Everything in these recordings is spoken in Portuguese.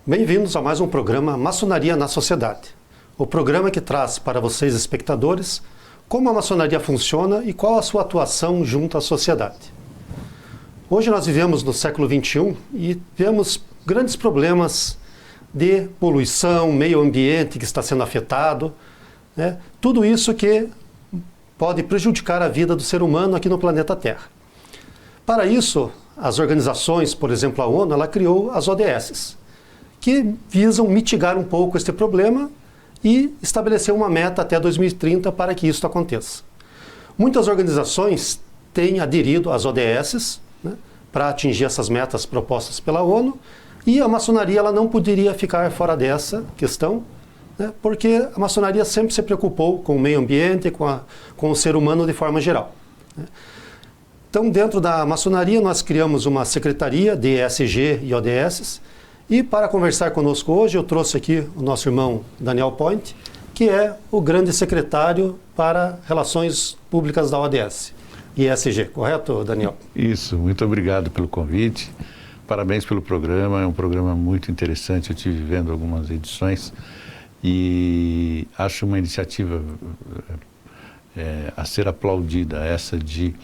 Bem-vindos a mais um programa Maçonaria na Sociedade. O programa que traz para vocês, espectadores, como a maçonaria funciona e qual a sua atuação junto à sociedade. Hoje nós vivemos no século XXI e vemos grandes problemas de poluição, meio ambiente que está sendo afetado, né? Tudo isso que pode prejudicar a vida do ser humano aqui no planeta Terra. Para isso, as organizações, por exemplo a ONU, ela criou as ODS, que visam mitigar um pouco este problema e estabelecer uma meta até 2030 para que isso aconteça. Muitas organizações têm aderido às ODS, né, para atingir essas metas propostas pela ONU, e a maçonaria ela não poderia ficar fora dessa questão, né, porque a maçonaria sempre se preocupou com o meio ambiente, com o ser humano de forma geral, né. Então, dentro da maçonaria, nós criamos uma secretaria de ESG e ODS, e para conversar conosco hoje, eu trouxe aqui o nosso irmão Daniel Point, que é o grande secretário para Relações Públicas da ODS e ESG, correto, Daniel? Isso, muito obrigado pelo convite, parabéns pelo programa, é um programa muito interessante, eu estive vendo algumas edições e acho uma iniciativa a ser aplaudida, essa de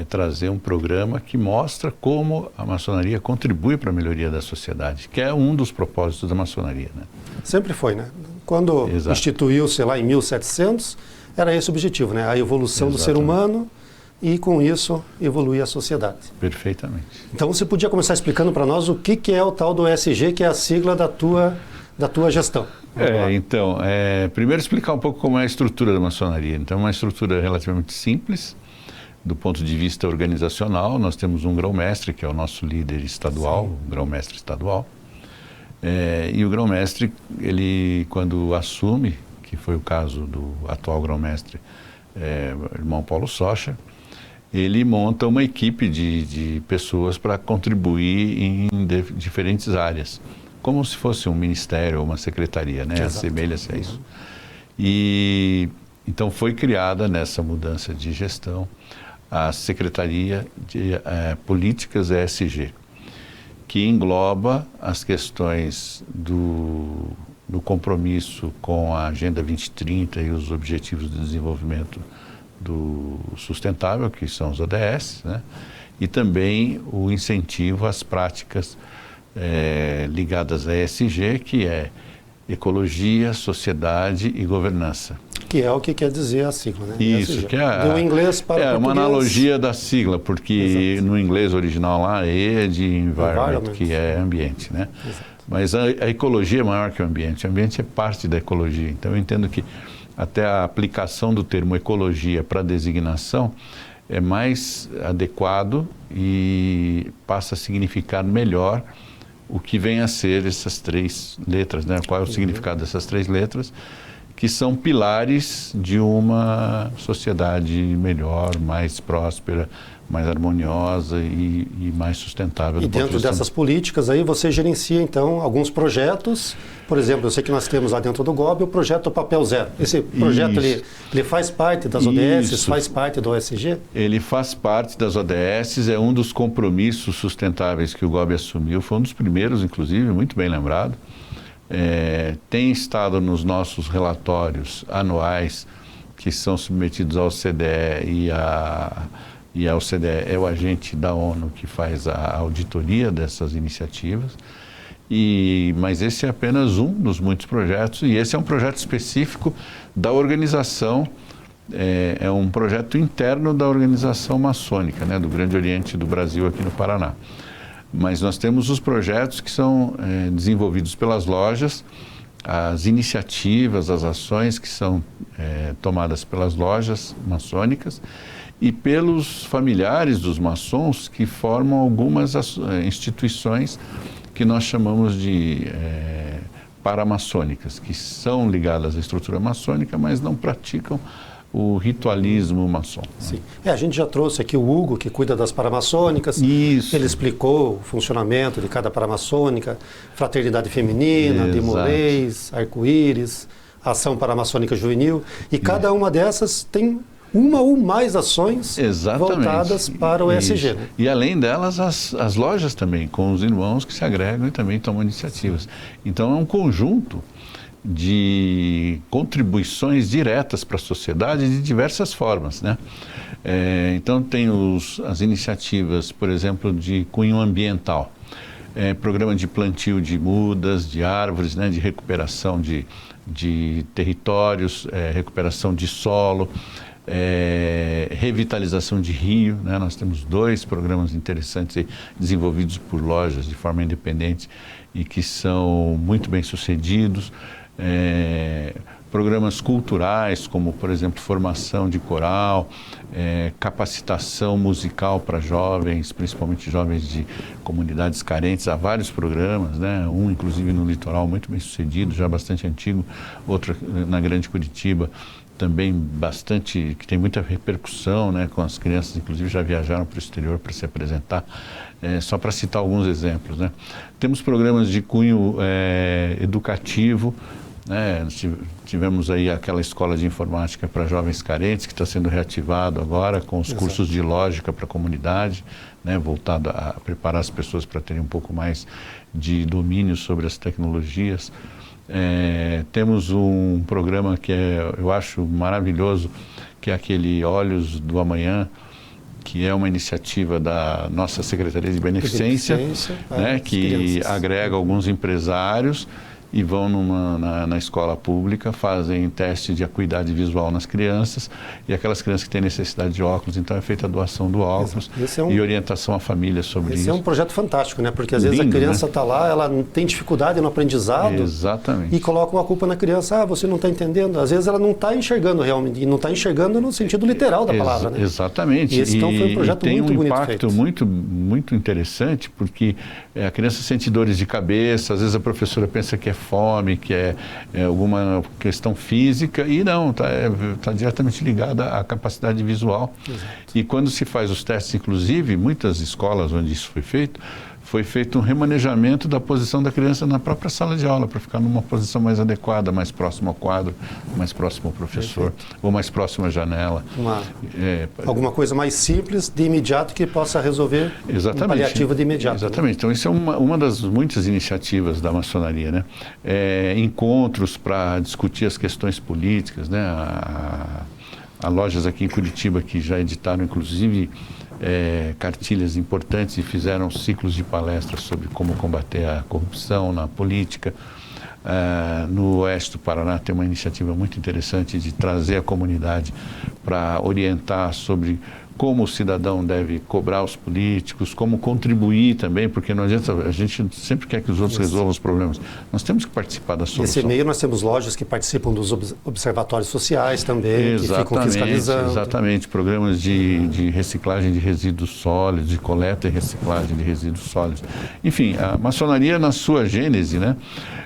trazer um programa que mostra como a maçonaria contribui para a melhoria da sociedade, que é um dos propósitos da maçonaria, né? Sempre foi, né? Quando instituiu-se lá em 1700, era esse o objetivo, né? A evolução do ser humano e, com isso, evoluir a sociedade. Perfeitamente. Então, você podia começar explicando para nós o que é o tal do ESG, que é a sigla da tua gestão. Então, primeiro explicar um pouco como é a estrutura da maçonaria. Então, é uma estrutura relativamente simples, do ponto de vista organizacional. Nós temos um grão-mestre, que é o nosso líder estadual, o grão-mestre estadual. E o grão-mestre, ele, quando assume, que foi o caso do atual grão-mestre, o irmão Paulo Socha, ele monta uma equipe de pessoas para contribuir em diferentes áreas, como se fosse um ministério ou uma secretaria, né? Assemelha-se a isso. E então foi criada nessa mudança de gestão a Secretaria de Políticas ESG, que engloba as questões do compromisso com a Agenda 2030 e os Objetivos de Desenvolvimento do Sustentável, que são os ODS, né? E também o incentivo às práticas ligadas à ESG, que é Ecologia, Sociedade e Governança. Que é o que quer dizer a sigla, né? Isso, ESG. que é do inglês para o português. Uma analogia da sigla, porque no inglês original lá é de environment, que é ambiente, né? Exato. Mas a ecologia é maior que o ambiente é parte da ecologia. Então eu entendo que até a aplicação do termo ecologia para designação é mais adequado e passa a significar melhor o que vem a ser essas três letras, né? Qual é o significado dessas três letras, que são pilares de uma sociedade melhor, mais próspera, mais harmoniosa e mais sustentável. E dentro dessas políticas aí você gerencia então alguns projetos. Por exemplo, eu sei que nós temos lá dentro do GOB o projeto Papel Zero. Esse projeto ele faz parte das ODS, faz parte do OSG? Ele faz parte das ODS, é um dos compromissos sustentáveis que o GOB assumiu, foi um dos primeiros, inclusive, muito bem lembrado. Tem estado nos nossos relatórios anuais que são submetidos ao CDE e a OCDE é o agente da ONU que faz a auditoria dessas iniciativas, mas esse é apenas um dos muitos projetos, e esse é um projeto específico da organização, é um projeto interno da organização maçônica, né, do Grande Oriente do Brasil aqui no Paraná. Mas nós temos os projetos que são desenvolvidos pelas lojas, as iniciativas, as ações que são tomadas pelas lojas maçônicas, e pelos familiares dos maçons que formam algumas instituições que nós chamamos de paramaçônicas, que são ligadas à estrutura maçônica, mas não praticam o ritualismo maçom. Sim. A gente já trouxe aqui o Hugo, que cuida das paramaçônicas. Isso. Ele explicou o funcionamento de cada paramaçônica, fraternidade feminina, Demolês, arco-íris, ação paramaçônica juvenil. E cada uma dessas tem uma ou mais ações voltadas para o ESG. Né? E além delas, as lojas também, com os irmãos que se agregam e também tomam iniciativas. Então é um conjunto de contribuições diretas para a sociedade de diversas formas, né? Então tem as iniciativas, por exemplo, de cunho ambiental, programa de plantio de mudas, de árvores, né? De recuperação de territórios, recuperação de solo, revitalização de rio, né? Nós temos 2 programas interessantes aí, desenvolvidos por lojas de forma independente e que são muito bem sucedidos. Programas culturais, como, por exemplo, formação de coral, capacitação musical para jovens, principalmente jovens de comunidades carentes. Há vários programas, né? Um, inclusive, no litoral, muito bem sucedido, já bastante antigo, outro na Grande Curitiba, também bastante, que tem muita repercussão, né? Com as crianças, inclusive, já viajaram para o exterior para se apresentar, só para citar alguns exemplos, né? Temos programas de cunho educativo, né? Tivemos aí aquela escola de informática para jovens carentes que está sendo reativado agora com os cursos de lógica para a comunidade, né? Voltado a preparar as pessoas para terem um pouco mais de domínio sobre as tecnologias. Temos um programa que eu acho maravilhoso, que é aquele Olhos do Amanhã, que é uma iniciativa da nossa Secretaria de Beneficência, né? Que agrega alguns empresários e vão na escola pública, fazem teste de acuidade visual nas crianças, e aquelas crianças que têm necessidade de óculos, então é feita a doação do óculos e orientação à família sobre isso. Esse é um projeto fantástico, né? Porque às vezes a criança está lá, ela não tem dificuldade no aprendizado. Exatamente. E colocam a culpa na criança, você não está entendendo. Às vezes ela não está enxergando realmente, e não está enxergando no sentido literal da palavra, né? Exatamente. E esse então foi um projeto muito bonito feito. Tem um impacto muito, muito interessante, porque a criança sente dores de cabeça, às vezes a professora pensa que é fome, que é alguma questão física, e não, está diretamente ligada à capacidade visual. Exato. E quando se faz os testes, inclusive, muitas escolas onde isso foi feito um remanejamento da posição da criança na própria sala de aula, para ficar numa posição mais adequada, mais próximo ao quadro, mais próximo ao professor, ou mais próximo à janela. Alguma coisa mais simples, de imediato, que possa resolver um paliativo de imediato. Exatamente. Né? Então, isso é uma das muitas iniciativas da maçonaria, né? Encontros para discutir as questões políticas, né? Há lojas aqui em Curitiba que já editaram, inclusive, cartilhas importantes e fizeram ciclos de palestras sobre como combater a corrupção na política. No oeste do Paraná tem uma iniciativa muito interessante de trazer a comunidade para orientar sobre como o cidadão deve cobrar os políticos, como contribuir também, porque não adianta, a gente sempre quer que os outros resolvam os problemas. Nós temos que participar da solução. Nesse meio nós temos lojas que participam dos observatórios sociais também, que ficam fiscalizando. Exatamente, programas de reciclagem de resíduos sólidos, de coleta e reciclagem de resíduos sólidos. Enfim, a maçonaria, na sua gênese, né,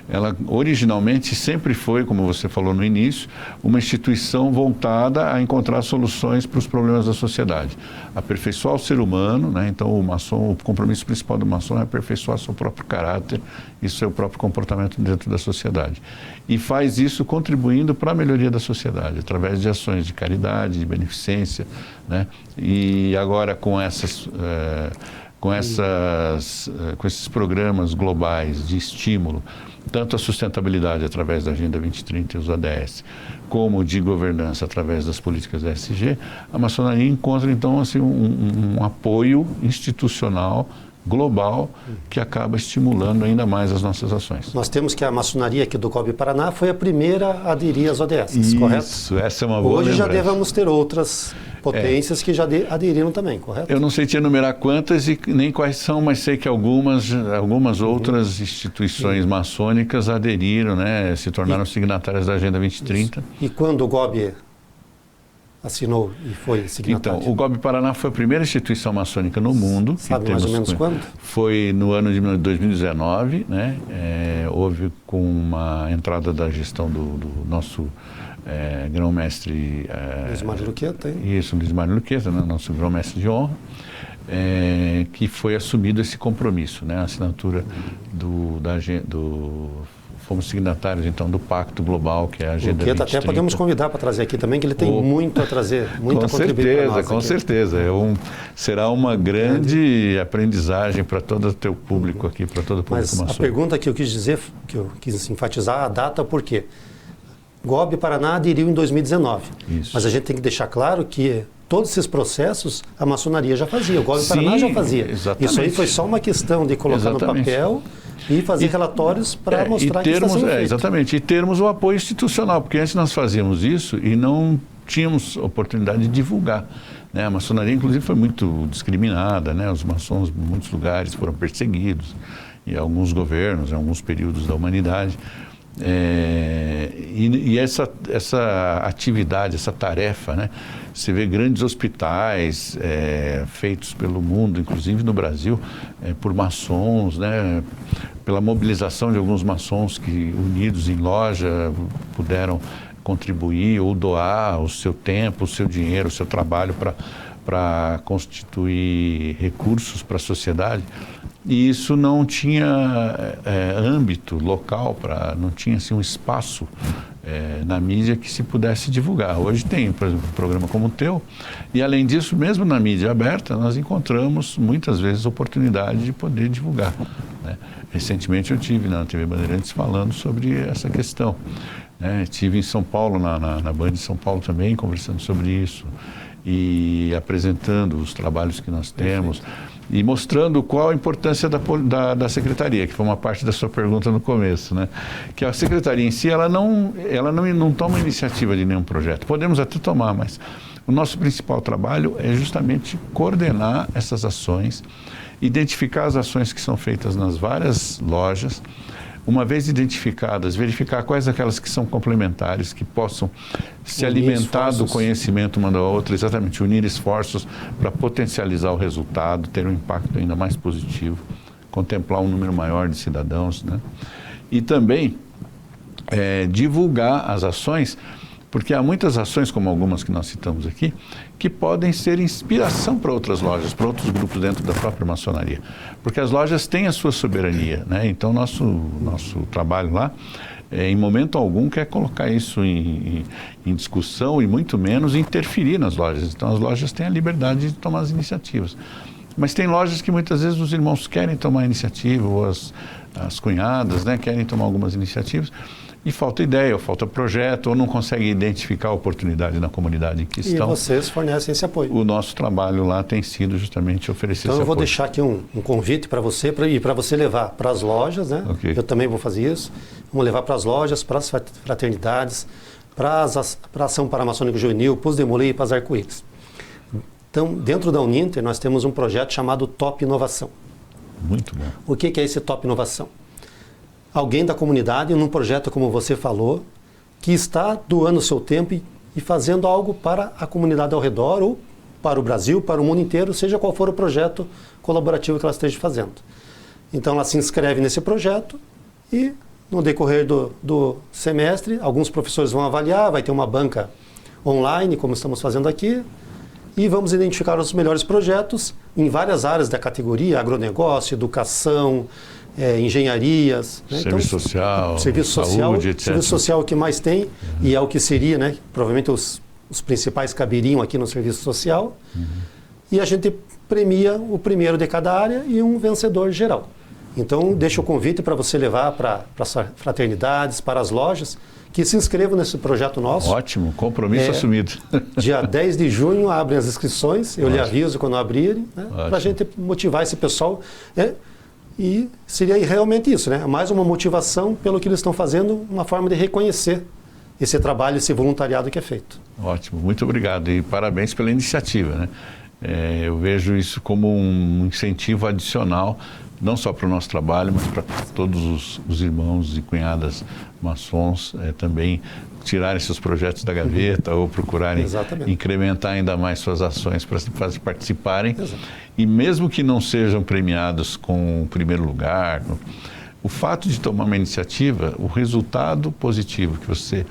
ela originalmente sempre foi, como você falou no início, uma instituição voltada a encontrar soluções para os problemas da sociedade. Aperfeiçoar o ser humano, né? Então o compromisso principal do maçom é aperfeiçoar seu próprio caráter e seu próprio comportamento dentro da sociedade. E faz isso contribuindo para a melhoria da sociedade, através de ações de caridade, de beneficência, né? E agora com esses programas globais de estímulo, tanto a sustentabilidade através da Agenda 2030 e os ODS, como de governança através das políticas da ESG, a maçonaria encontra então assim, um apoio institucional global que acaba estimulando ainda mais as nossas ações. Nós temos que a maçonaria aqui do COB Paraná foi a primeira a aderir às ODS, correto? Isso, essa é uma boa Hoje lembrança. já devemos ter outras potências que já aderiram também, correto? Eu não sei te enumerar quantas e nem quais são, mas sei que algumas outras instituições maçônicas aderiram, né, se tornaram signatárias da Agenda 2030. Isso. E quando o GOB assinou e foi signatário? Então, o GOB Paraná foi a primeira instituição maçônica no mundo. Sabe mais ou menos quando? Foi no ano de 2019, né? Houve com uma entrada da gestão do nosso grão-mestre... Luiz Mário Luqueta, hein? Isso, Luiz Mário Luqueta, né? Nosso grão-mestre de honra, que foi assumido esse compromisso, né? A assinatura fomos signatários, então, do Pacto Global, que é a Agenda 2030. Até podemos convidar para trazer aqui também, que ele tem muito a trazer, muito a contribuir para nós. Com certeza. Será uma grande aprendizagem para todo o teu público aqui, para todo o público maçônico. Mas a pergunta que eu quis dizer, que eu quis enfatizar, a data, por quê? GOB Paraná aderiu em 2019. Isso. Mas a gente tem que deixar claro que todos esses processos a maçonaria já fazia, o GOB Paraná já fazia. Exatamente. Isso aí foi só uma questão de colocar no papel e fazer relatórios para mostrar que está sendo feito. Exatamente, e termos o apoio institucional, porque antes nós fazíamos isso e não tínhamos oportunidade de divulgar. Né? A maçonaria, inclusive, foi muito discriminada, né? Os maçons, em muitos lugares, foram perseguidos, em alguns governos, em alguns períodos da humanidade. E essa atividade, essa tarefa, né? Você vê grandes hospitais feitos pelo mundo, inclusive no Brasil, por maçons, né? Pela mobilização de alguns maçons que, unidos em loja, puderam contribuir ou doar o seu tempo, o seu dinheiro, o seu trabalho para constituir recursos para a sociedade. E isso não tinha âmbito local, não tinha assim, um espaço na mídia que se pudesse divulgar. Hoje tem, por exemplo, um programa como o teu, e além disso, mesmo na mídia aberta, nós encontramos muitas vezes oportunidade de poder divulgar. Né? Recentemente eu tive na TV Bandeirantes falando sobre essa questão. Estive em São Paulo, na Band de São Paulo também, conversando sobre isso e apresentando os trabalhos que nós temos. E mostrando qual a importância da secretaria, que foi uma parte da sua pergunta no começo, né? Que a secretaria em si, ela não toma iniciativa de nenhum projeto. Podemos até tomar, mas o nosso principal trabalho é justamente coordenar essas ações, identificar as ações que são feitas nas várias lojas. Uma vez identificadas, verificar quais aquelas que são complementares, que possam se alimentar do conhecimento uma da outra, exatamente, unir esforços para potencializar o resultado, ter um impacto ainda mais positivo, contemplar um número maior de cidadãos, né? E também divulgar as ações, porque há muitas ações, como algumas que nós citamos aqui, que podem ser inspiração para outras lojas, para outros grupos dentro da própria maçonaria. Porque as lojas têm a sua soberania, né? Então, nosso trabalho lá, em momento algum, quer colocar isso em discussão e muito menos interferir nas lojas. Então, as lojas têm a liberdade de tomar as iniciativas. Mas tem lojas que muitas vezes os irmãos querem tomar iniciativa, ou as cunhadas, né, querem tomar algumas iniciativas, e falta ideia, ou falta projeto, ou não conseguem identificar a oportunidade na comunidade em que estão. E vocês fornecem esse apoio. O nosso trabalho lá tem sido justamente oferecer esse apoio. Então eu vou deixar aqui um convite para você, para você levar para as lojas, né? Okay. Eu também vou fazer isso. Vamos levar para as lojas, para as fraternidades, para a Ação Paramaçônica Juvenil, para os Demolei e para as Arco-Íris. Então, dentro da Uninter, nós temos um projeto chamado Top Inovação. Muito bom. O que é esse Top Inovação? Alguém da comunidade, num projeto como você falou, que está doando o seu tempo e fazendo algo para a comunidade ao redor, ou para o Brasil, para o mundo inteiro, seja qual for o projeto colaborativo que ela esteja fazendo. Então ela se inscreve nesse projeto e no decorrer do semestre, alguns professores vão avaliar, vai ter uma banca online, como estamos fazendo aqui, e vamos identificar os melhores projetos em várias áreas da categoria, agronegócio, educação, engenharias, né? Serviço social, saúde, etc. Serviço social é o que mais tem, e é o que seria, né? Provavelmente os principais caberiam aqui no serviço social. E a gente premia o primeiro de cada área e um vencedor geral. Então, deixo o convite para você levar para as fraternidades, para as lojas, que se inscrevam nesse projeto nosso. Ótimo, compromisso assumido. Dia 10 de junho abrem as inscrições, eu lhe aviso quando abrirem, né? Para a gente motivar esse pessoal. E seria realmente isso, né? Mais uma motivação pelo que eles estão fazendo, uma forma de reconhecer esse trabalho, esse voluntariado que é feito. Ótimo, muito obrigado e parabéns pela iniciativa, né? Eu vejo isso como um incentivo adicional, não só para o nosso trabalho, mas para todos os irmãos e cunhadas maçons também tirarem seus projetos da gaveta ou procurarem incrementar ainda mais suas ações para participarem. Exato. E mesmo que não sejam premiados com o primeiro lugar, o fato de tomar uma iniciativa, o resultado positivo que você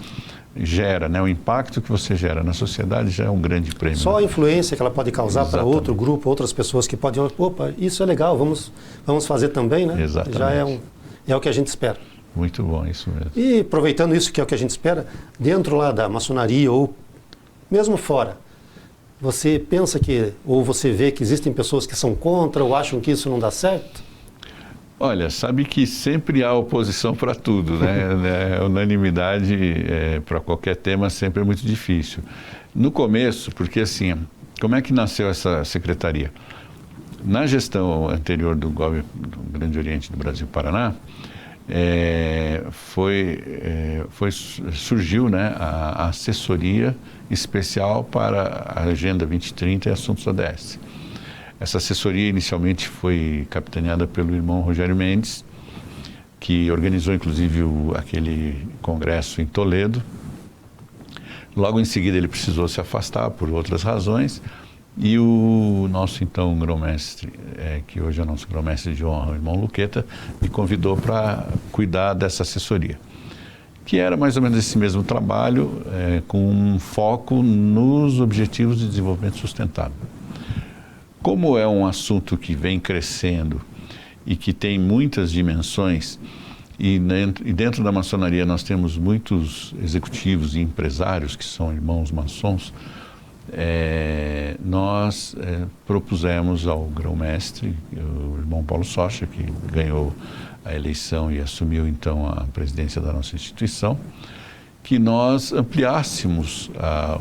gera, né, o impacto que você gera na sociedade já é um grande prêmio. Só a influência que ela pode causar para outro grupo, outras pessoas que podem, opa, isso é legal, vamos fazer também, né? Exatamente. Já é o que a gente espera. Muito bom, isso mesmo. E aproveitando isso, que é o que a gente espera, dentro lá da maçonaria ou mesmo fora, você pensa que, ou você vê que existem pessoas que são contra ou acham que isso não dá certo? Olha, sabe que sempre há oposição para tudo, né? Unanimidade para qualquer tema sempre é muito difícil. No começo, porque assim, como é que nasceu essa secretaria? Na gestão anterior do GOB, do Grande Oriente do Brasil Paraná, surgiu, né, a assessoria especial para a Agenda 2030 e Assuntos ODS. Essa assessoria inicialmente foi capitaneada pelo irmão Rogério Mendes, que organizou inclusive aquele congresso em Toledo. Logo em seguida ele precisou se afastar por outras razões e o nosso então grão-mestre, que hoje é o nosso grão-mestre de honra, o irmão Luqueta, me convidou para cuidar dessa assessoria, que era mais ou menos esse mesmo trabalho, com um foco nos Objetivos de Desenvolvimento Sustentável. Como é um assunto que vem crescendo e que tem muitas dimensões, e dentro da maçonaria nós temos muitos executivos e empresários que são irmãos maçons, nós propusemos ao grão-mestre, o irmão Paulo Socha, que ganhou a eleição e assumiu então a presidência da nossa instituição, que nós ampliássemos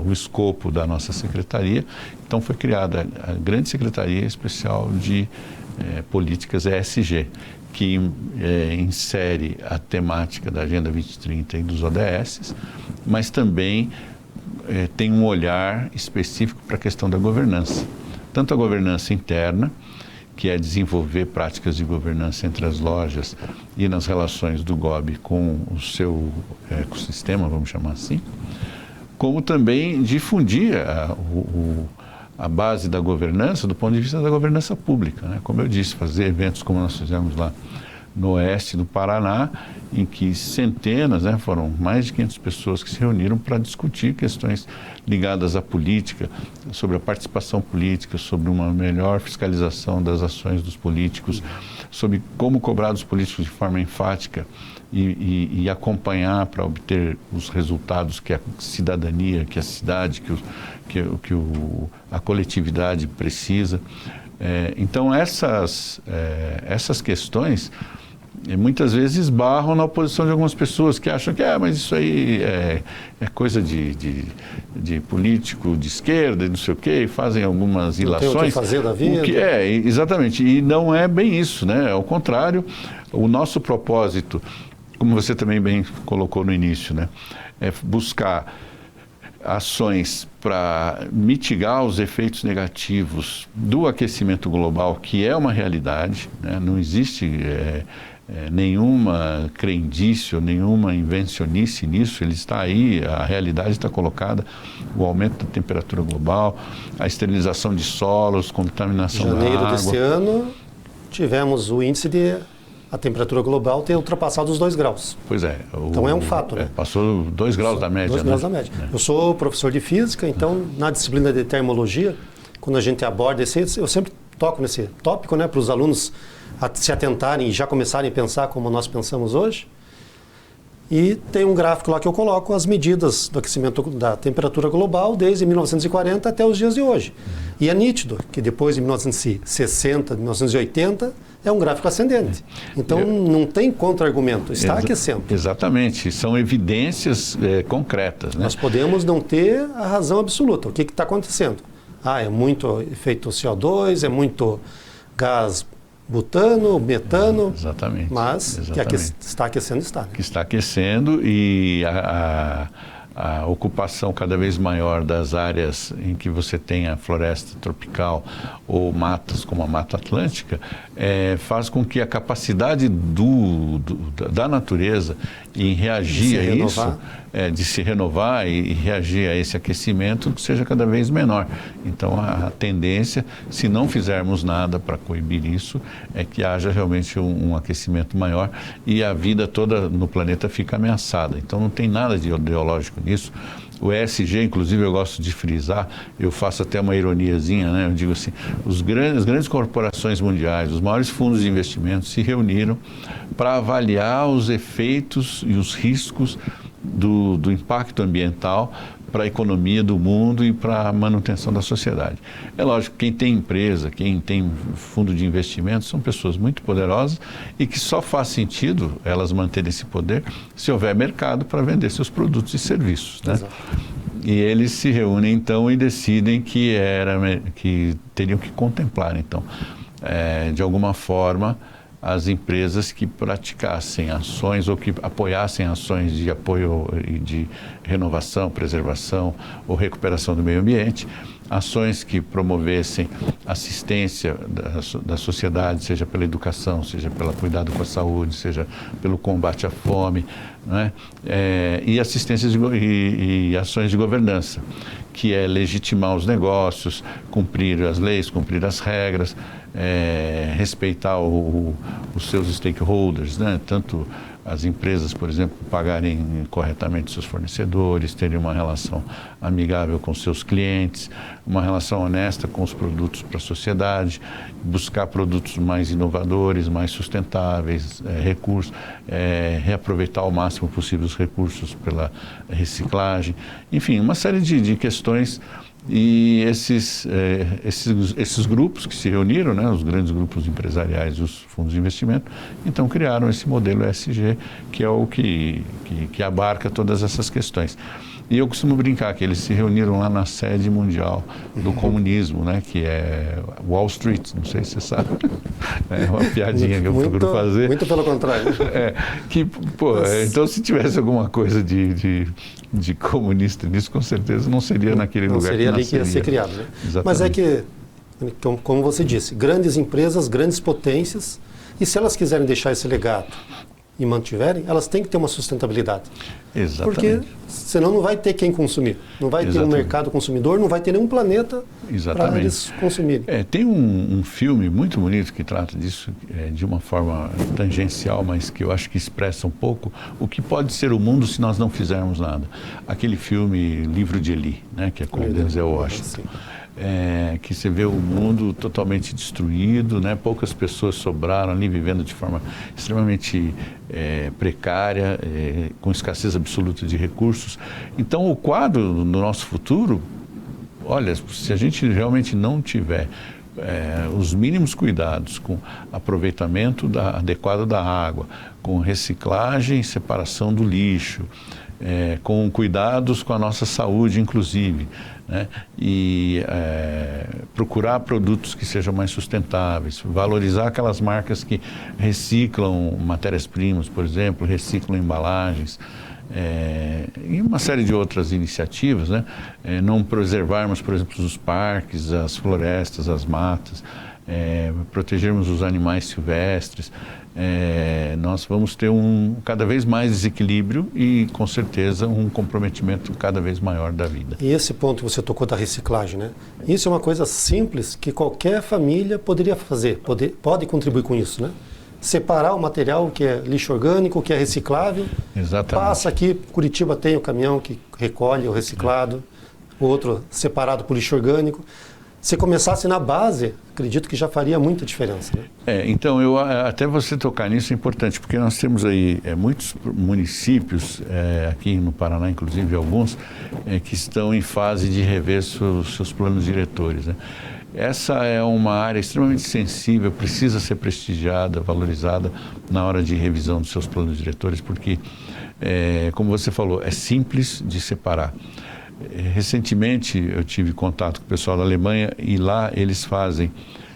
o escopo da nossa secretaria. Então foi criada a Grande Secretaria Especial de Políticas ESG, que insere a temática da Agenda 2030 e dos ODS, mas também tem um olhar específico para a questão da governança. Tanto a governança interna, que é desenvolver práticas de governança entre as lojas e nas relações do GOB com o seu ecossistema, vamos chamar assim, como também difundir a base da governança do ponto de vista da governança pública, né? Como eu disse, fazer eventos como nós fizemos lá no oeste do Paraná, em que centenas, foram mais de 500 pessoas que se reuniram para discutir questões ligadas à política, sobre a participação política, sobre uma melhor fiscalização das ações dos políticos, sobre como cobrar dos políticos de forma enfática e acompanhar para obter os resultados que a cidadania, que a cidade, a coletividade precisa. Então essas questões muitas vezes esbarram na oposição de algumas pessoas que acham que mas isso aí é coisa de político de esquerda e não sei o quê, e fazem algumas ilações. Não tem o que fazer da vida. Exatamente, e não é bem isso, né? Ao contrário, o nosso propósito, como você também bem colocou no início, né, é buscar ações para mitigar os efeitos negativos do aquecimento global, que é uma realidade, né? Não existe nenhuma crendice ou nenhuma invencionice nisso, ele está aí, a realidade está colocada, o aumento da temperatura global, a esterilização de solos, contaminação da água. Em janeiro deste ano, tivemos o índice de a temperatura global ter ultrapassado os 2 graus. Pois é. Então é um fato, né? Passou 2 graus da média. 2 graus da média. Eu sou professor de física, então na disciplina de termologia, quando a gente aborda eu sempre toco nesse tópico, né, para os alunos se atentarem e já começarem a pensar como nós pensamos hoje. E tem um gráfico lá que eu coloco as medidas do aquecimento da temperatura global desde 1940 até os dias de hoje. E é nítido que depois de 1960, 1980, é um gráfico ascendente. Então não tem contra-argumento, está aquecendo. Exatamente, são evidências concretas, né? Nós podemos não ter a razão absoluta. O que está acontecendo? É muito efeito CO2, é muito gás butano, metano, exatamente, mas exatamente. Que está aquecendo, está. Né? Que está aquecendo e a ocupação cada vez maior das áreas em que você tem a floresta tropical ou matas como a Mata Atlântica faz com que a capacidade da natureza em reagir a isso, de se renovar e reagir a esse aquecimento, seja cada vez menor. Então a tendência, se não fizermos nada para coibir isso, é que haja realmente um aquecimento maior e a vida toda no planeta fica ameaçada. Então não tem nada de ideológico nisso. O ESG, inclusive, eu gosto de frisar, eu faço até uma ironiazinha, né? Eu digo assim, as grandes corporações mundiais, os maiores fundos de investimento se reuniram para avaliar os efeitos e os riscos do impacto ambiental para a economia do mundo e para a manutenção da sociedade. É lógico, quem tem empresa, quem tem fundo de investimento, são pessoas muito poderosas e que só faz sentido elas manterem esse poder se houver mercado para vender seus produtos e serviços, né? E eles se reúnem então e decidem que teriam que contemplar então, de alguma forma, as empresas que praticassem ações ou que apoiassem ações de apoio e de renovação, preservação ou recuperação do meio ambiente, ações que promovessem assistência da sociedade, seja pela educação, seja pelo cuidado com a saúde, seja pelo combate à fome, né? E assistências e ações de governança, que é legitimar os negócios, cumprir as leis, cumprir as regras, respeitar os seus stakeholders, né? Tanto as empresas, por exemplo, pagarem corretamente seus fornecedores, terem uma relação amigável com seus clientes, uma relação honesta com os produtos para a sociedade, buscar produtos mais inovadores, mais sustentáveis, reaproveitar ao máximo possível os recursos pela reciclagem, enfim, uma série de questões. E esses grupos que se reuniram, né, os grandes grupos empresariais e os fundos de investimento, então criaram esse modelo ESG, que é o que abarca todas essas questões. E eu costumo brincar que eles se reuniram lá na sede mundial do comunismo, né, que é Wall Street, não sei se você sabe. É uma piadinha que eu procuro fazer. Muito pelo contrário. Então se tivesse alguma coisa de comunista nisso, com certeza não seria naquele lugar. Não seria ali que ia ser criado, né? Exatamente. Mas é que, como você disse, grandes empresas, grandes potências, e se elas quiserem deixar esse legado e mantiverem, elas têm que ter uma sustentabilidade. Exatamente. Porque senão não vai ter quem consumir. Não vai ter um mercado consumidor, não vai ter nenhum planeta para eles consumirem. Tem um filme muito bonito que trata disso de uma forma tangencial, mas que eu acho que expressa um pouco o que pode ser o mundo se nós não fizermos nada. Aquele filme Livro de Eli, né, que é com Denzel Washington. Que você vê o mundo totalmente destruído, né? Poucas pessoas sobraram ali vivendo de forma extremamente precária, com escassez absoluta de recursos. Então o quadro do nosso futuro, olha, se a gente realmente não tiver os mínimos cuidados com aproveitamento adequado da água, com reciclagem e separação do lixo, com cuidados com a nossa saúde, inclusive, né? E procurar produtos que sejam mais sustentáveis, valorizar aquelas marcas que reciclam matérias-primas, por exemplo, reciclam embalagens, e uma série de outras iniciativas, né? Não preservarmos, por exemplo, os parques, as florestas, as matas, protegermos os animais silvestres. Nós vamos ter cada vez mais desequilíbrio e, com certeza, um comprometimento cada vez maior da vida. E esse ponto que você tocou da reciclagem, né? Isso é uma coisa simples que qualquer família poderia fazer, pode contribuir com isso, né? Separar o material que é lixo orgânico, que é reciclável. Exatamente. Passa aqui, Curitiba tem o caminhão que recolhe o reciclado, o outro separado por lixo orgânico. Se começasse na base, acredito que já faria muita diferença, né? Então, até você tocar nisso é importante, porque nós temos aí muitos municípios, aqui no Paraná, inclusive alguns, que estão em fase de rever seus planos diretores, né? Essa é uma área extremamente sensível, precisa ser prestigiada, valorizada na hora de revisão dos seus planos diretores, porque, como você falou, é simples de separar. Recentemente eu tive contato com o pessoal da Alemanha e lá eles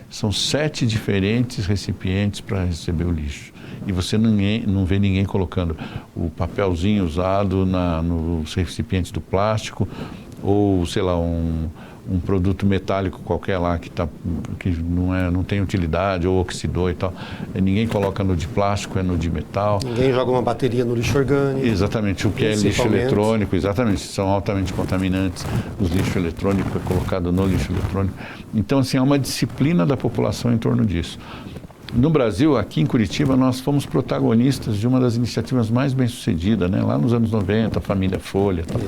são 7 diferentes recipientes para receber o lixo. E você não vê ninguém colocando o papelzinho usado nos recipientes do plástico ou, sei lá, um produto metálico qualquer lá que não tem utilidade ou oxidou e tal. Ninguém coloca no de plástico, é no de metal. Ninguém joga uma bateria no lixo orgânico. Exatamente, o que é lixo eletrônico, exatamente, são altamente contaminantes. O lixo eletrônico é colocado no lixo eletrônico. Então, assim, há uma disciplina da população em torno disso. No Brasil, aqui em Curitiba, nós fomos protagonistas de uma das iniciativas mais bem-sucedidas, né? Lá nos anos 90, a Família Folha. Tal.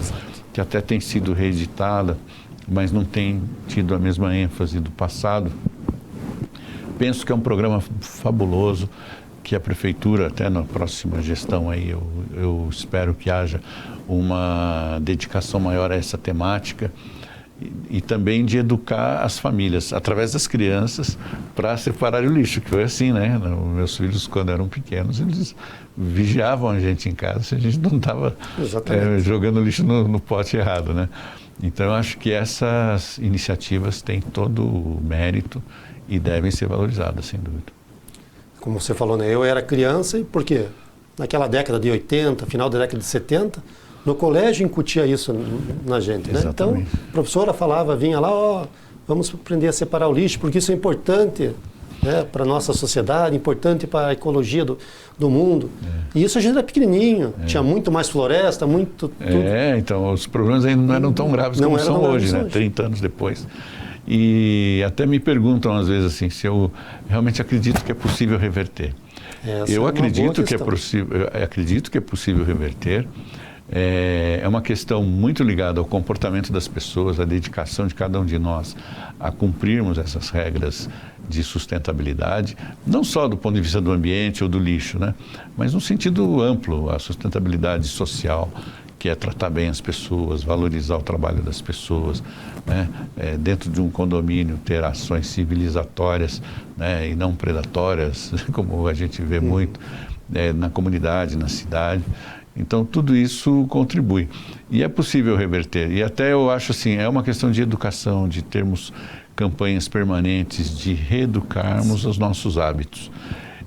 que até tem sido reeditada, mas não tem tido a mesma ênfase do passado. Penso que é um programa fabuloso, que a prefeitura, até na próxima gestão aí, eu espero que haja uma dedicação maior a essa temática e também de educar as famílias, através das crianças, para separar o lixo, que foi assim, né? Meus filhos, quando eram pequenos, eles vigiavam a gente em casa se a gente não estava jogando lixo no pote errado, né? Então, eu acho que essas iniciativas têm todo o mérito e devem ser valorizadas, sem dúvida. Como você falou, né? Eu era criança e por quê? Naquela década de 80, final da década de 70, no colégio incutia isso na gente, né? Então, a professora falava, vinha lá, ó, vamos aprender a separar o lixo, porque isso é importante, né, para a nossa sociedade, importante para a ecologia do mundo. E isso a gente era pequenininho, tinha muito mais floresta, muito tudo. Então os problemas ainda não eram tão graves como são hoje, né? 30 anos depois. E até me perguntam às vezes assim, se eu realmente acredito que é possível reverter. Eu acredito que é possível reverter. É uma questão muito ligada ao comportamento das pessoas, à dedicação de cada um de nós a cumprirmos essas regras de sustentabilidade, não só do ponto de vista do ambiente ou do lixo, né? Mas no sentido amplo, a sustentabilidade social, que é tratar bem as pessoas, valorizar o trabalho das pessoas, né? Dentro de um condomínio ter ações civilizatórias, né? E não predatórias, como a gente vê muito na comunidade, na cidade. Então, tudo isso contribui. E é possível reverter. E até eu acho assim, é uma questão de educação, de termos campanhas permanentes, de reeducarmos os nossos hábitos.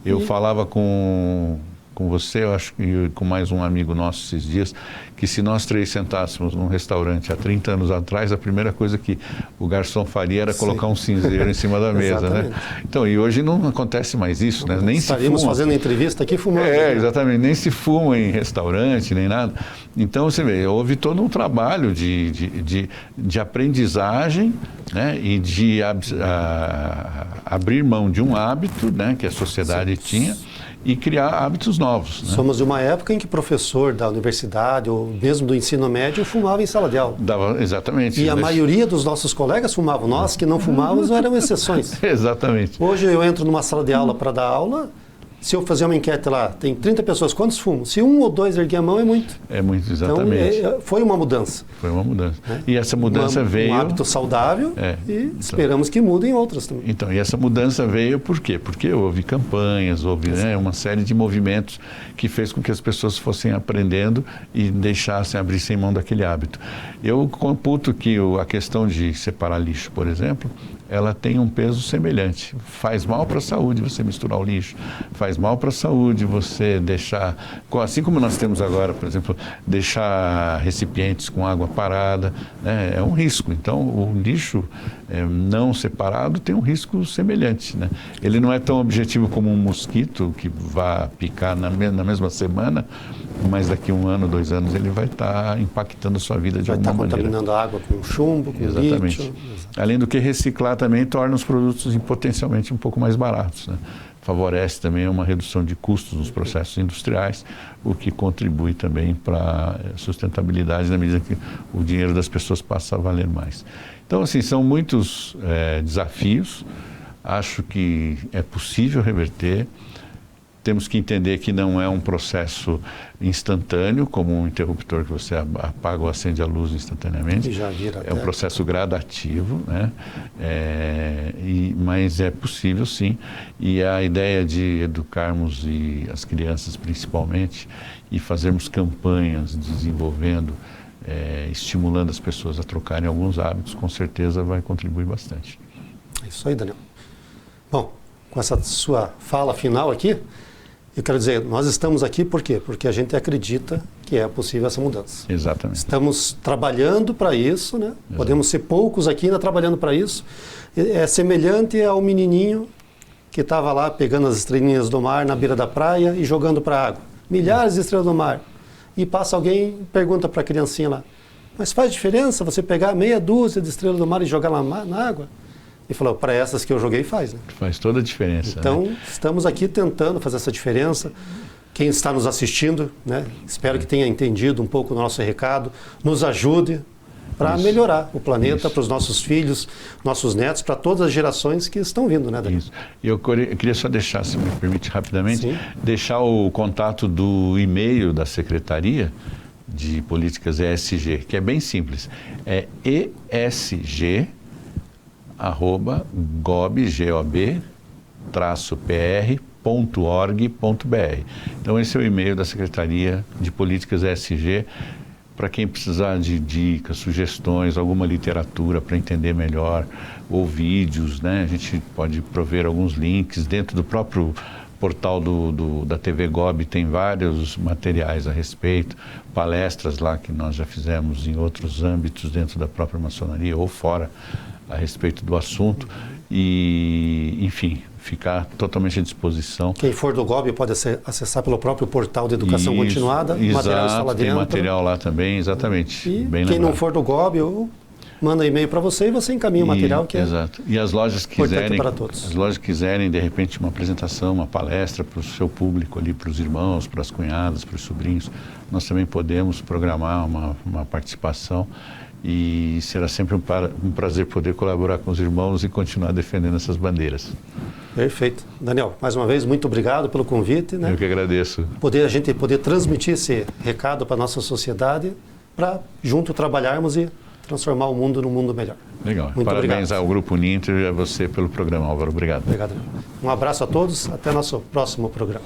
Eu falava com você, eu acho que com mais um amigo nosso esses dias, que se nós três sentássemos num restaurante há 30 anos atrás, a primeira coisa que o garçom faria era colocar um cinzeiro em cima da mesa, né? Então, e hoje não acontece mais isso, né? Nem estaríamos fazendo entrevista aqui fumando. Exatamente, nem se fuma em restaurante, nem nada. Então, você vê, houve todo um trabalho de aprendizagem, né? E de abrir mão de um hábito, né? Que a sociedade tinha, e criar hábitos novos. Né? Somos de uma época em que professor da universidade ou mesmo do ensino médio fumava em sala de aula. Exatamente. E a maioria dos nossos colegas fumavam. Nós que não fumávamos eram exceções. Exatamente. Hoje eu entro numa sala de aula para dar aula, se eu fazer uma enquete lá, tem 30 pessoas, quantos fumam? Se um ou dois erguer a mão, é muito. É muito, exatamente. Então, foi uma mudança. Foi uma mudança. E essa mudança veio... Um hábito saudável e esperamos que mudem outras também. Então, e essa mudança veio por quê? Porque houve campanhas, houve uma série de movimentos que fez com que as pessoas fossem aprendendo e deixassem, abrissem mão daquele hábito. Eu computo que a questão de separar lixo, por exemplo, ela tem um peso semelhante. Faz mal para a saúde você misturar o lixo, faz mal para a saúde você deixar, assim como nós temos agora, por exemplo, deixar recipientes com água parada, né? É um risco. Então, o lixo não separado tem um risco semelhante, né? Ele não é tão objetivo como um mosquito que vai picar na mesma semana, mas daqui 1 ano, 2 anos, ele vai estar impactando a sua vida de alguma maneira. Vai estar contaminando a água com chumbo, com lítio. Além do que reciclar também torna os produtos potencialmente um pouco mais baratos, né? Favorece também uma redução de custos nos processos industriais, o que contribui também para a sustentabilidade na medida que o dinheiro das pessoas passa a valer mais. Então, assim, são muitos desafios. Acho que é possível reverter. Temos que entender que não é um processo instantâneo, como um interruptor que você apaga ou acende a luz instantaneamente. É um processo gradativo, né? Mas é possível, sim. E a ideia de educarmos as crianças, principalmente, e fazermos campanhas desenvolvendo, estimulando as pessoas a trocarem alguns hábitos, com certeza vai contribuir bastante. É isso aí, Daniel. Bom, com essa sua fala final aqui, eu quero dizer, nós estamos aqui por quê? Porque a gente acredita que é possível essa mudança. Exatamente. Estamos trabalhando para isso, né? Exato. Podemos ser poucos aqui ainda trabalhando para isso. É semelhante ao menininho que estava lá pegando as estrelinhas do mar na beira da praia e jogando para a água. Milhares de estrelas do mar. E passa alguém e pergunta para a criancinha lá, mas faz diferença você pegar meia dúzia de estrelas do mar e jogar lá na água? E falou, para essas que eu joguei faz, né? Faz toda a diferença. Então, né? Estamos aqui tentando fazer essa diferença, quem está nos assistindo, né? Espero que tenha entendido um pouco o nosso recado, nos ajude para melhorar o planeta, para os nossos filhos, nossos netos, para todas as gerações que estão vindo, né, Daniel? Isso. Eu queria só deixar, se me permite rapidamente, Sim. deixar o contato do e-mail da Secretaria de Políticas ESG, que é bem simples, é esg@gob-pr.org.br. Então esse é o e-mail da Secretaria de Políticas ESG, para quem precisar de dicas, sugestões, alguma literatura para entender melhor, ou vídeos, né? A gente pode prover alguns links dentro do próprio portal da TV Gob, tem vários materiais a respeito, palestras lá que nós já fizemos em outros âmbitos dentro da própria maçonaria ou fora a respeito do assunto e, enfim, ficar totalmente à disposição. Quem for do Gob pode acessar pelo próprio portal de Educação Continuada, exato, material está lá dentro. Tem material lá também, exatamente. E bem quem lembrado. não for do Gob, manda e-mail para você e você encaminha o material que exato. E as lojas importante para todos. As lojas que quiserem, de repente, uma apresentação, uma palestra para o seu público ali, para os irmãos, para as cunhadas, para os sobrinhos, nós também podemos programar uma participação e será sempre um prazer poder colaborar com os irmãos e continuar defendendo essas bandeiras. Perfeito. Daniel, mais uma vez, muito obrigado pelo convite. Né? Eu que agradeço. A gente poder transmitir esse recado para a nossa sociedade, para junto trabalharmos e transformar o mundo num mundo melhor. Legal. Muito Parabéns obrigado. ao Grupo Ninter e a você pelo programa, Álvaro. Obrigado. Obrigado. Um abraço a todos. Até nosso próximo programa.